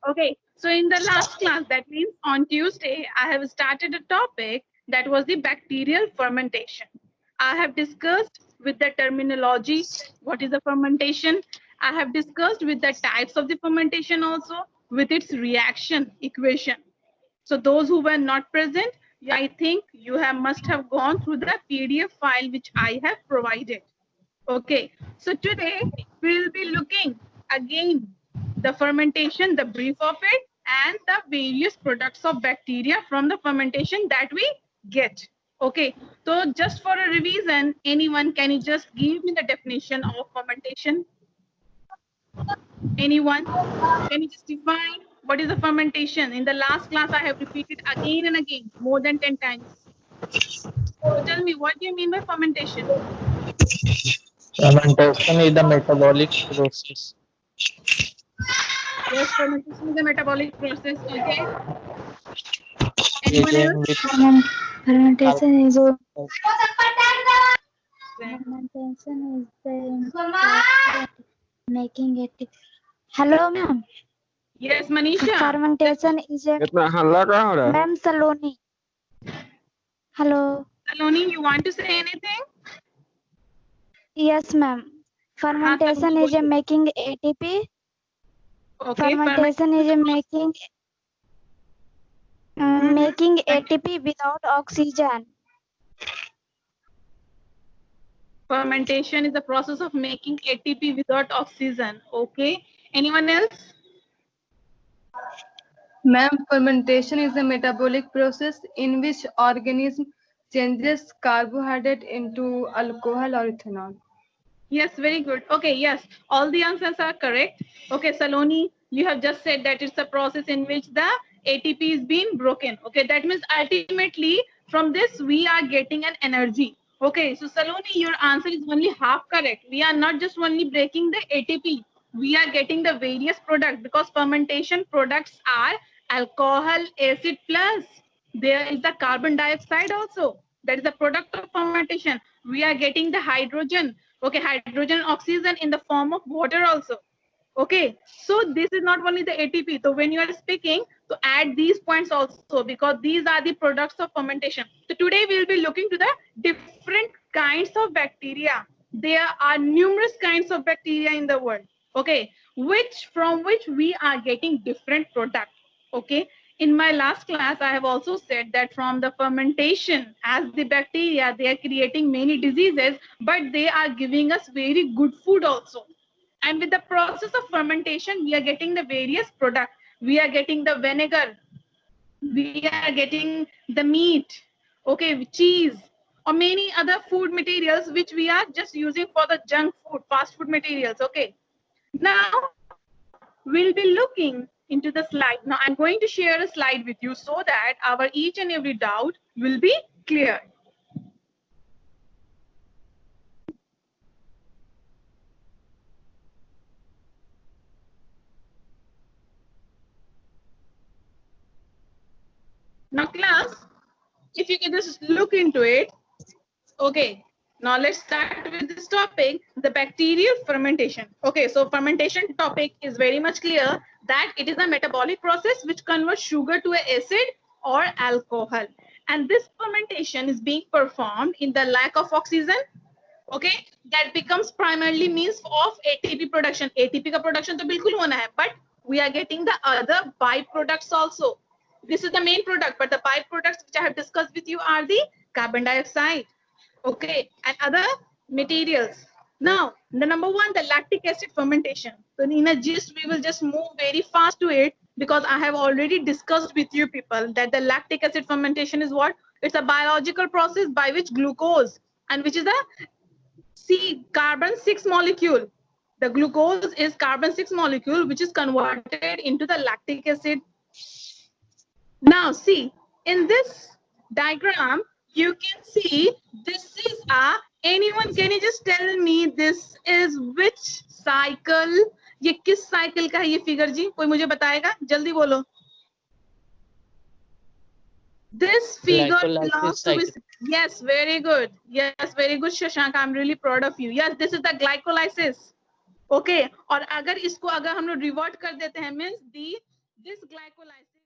Okay, so in the last class, that means on Tuesday, I have started a topic that was the bacterial fermentation. I have discussed with the terminology, what is the fermentation. I have discussed with the types of the fermentation also, with its reaction equation. So those who were not present, I think you must have gone through the PDF file which I have provided. Okay, so today we will be looking again the fermentation, the brief of it, and the various products of bacteria from the fermentation that we get. Okay, so just for a revision, anyone, can you just give me the definition of fermentation? Anyone? Can you just define what is the fermentation? In the last class, I have repeated again and again, more than 10 times. So tell me, what do you mean by fermentation? Fermentation is the metabolic process. Yes, fermentation is a metabolic process. Okay. Anyone Begin else? with Fermentation is the making it. Hello, ma'am. Yes, Manisha. Fermentation is a इतना हल्ला कहाँ हो रहा है? ma'am Saloni. Hello. Saloni, you want to say anything? Yes, ma'am. Fermentation is a making ATP. Okay. Fermentation is a making making ATP without oxygen. Fermentation is the process of making ATP without oxygen. Okay. Anyone else? Ma'am, fermentation is a metabolic process in which organism changes carbohydrate into alcohol or ethanol. Yes, very good. Okay, yes, all the answers are correct. Okay, Saloni, you have just said that it's a process in which the ATP is being broken. Okay, that means ultimately from this we are getting an energy. Okay, so Saloni, your answer is only half correct. We are not just only breaking the ATP, we are getting the various products because fermentation products are alcohol, acid plus there is the carbon dioxide also. That is the product of fermentation. We are getting the hydrogen. Okay, hydrogen and oxygen in the form of water also. Okay, so this is not only the ATP. So when you are speaking, so add these points also because these are the products of fermentation. So today we will be looking to the different kinds of bacteria. There are numerous kinds of bacteria in the world. Okay, from which we are getting different products. Okay, in my last class, I have also said that from the fermentation, as the bacteria, they are creating many diseases, but they are giving us very good food also. And with the process of fermentation, we are getting the various products. We are getting the vinegar. We are getting the meat, okay, cheese, or many other food materials which we are just using for the junk food, fast food materials, okay. Now, we'll be looking into the slide. Now, I'm going to share a slide with you so that our each and every doubt will be clear. Now, class, if you can just look into it. Okay, now let's start with this topic, the bacterial fermentation. Okay, so fermentation topic is very much clear that it is a metabolic process which converts sugar to an acid or alcohol. And this fermentation is being performed in the lack of oxygen. Okay, that becomes primarily means of ATP production. ATP का production तो बिल्कुल होना है, but we are getting the other byproducts also. This is the main product, but the byproducts which I have discussed with you are the carbon dioxide, okay, and other materials. Now, the number one, the lactic acid fermentation. So in a gist, we will just move very fast to it because I have already discussed with you people that the lactic acid fermentation is what? It's a biological process by which glucose, and which is the carbon-6 molecule. The glucose is carbon-6 molecule which is converted into the lactic acid. Now see, in this diagram, you can see this is anyone, can you just tell me this is which cycle? ये किस cycle का है ये figure जी? कोई मुझे बताएगा? जल्दी बोलो. This figure belongs to which? Yes, very good. Yes, very good, Shashank. I'm really proud of you. Yes, this is the glycolysis. Okay. और अगर इसको अगर हम लोग revert कर देते हैं means this glycolysis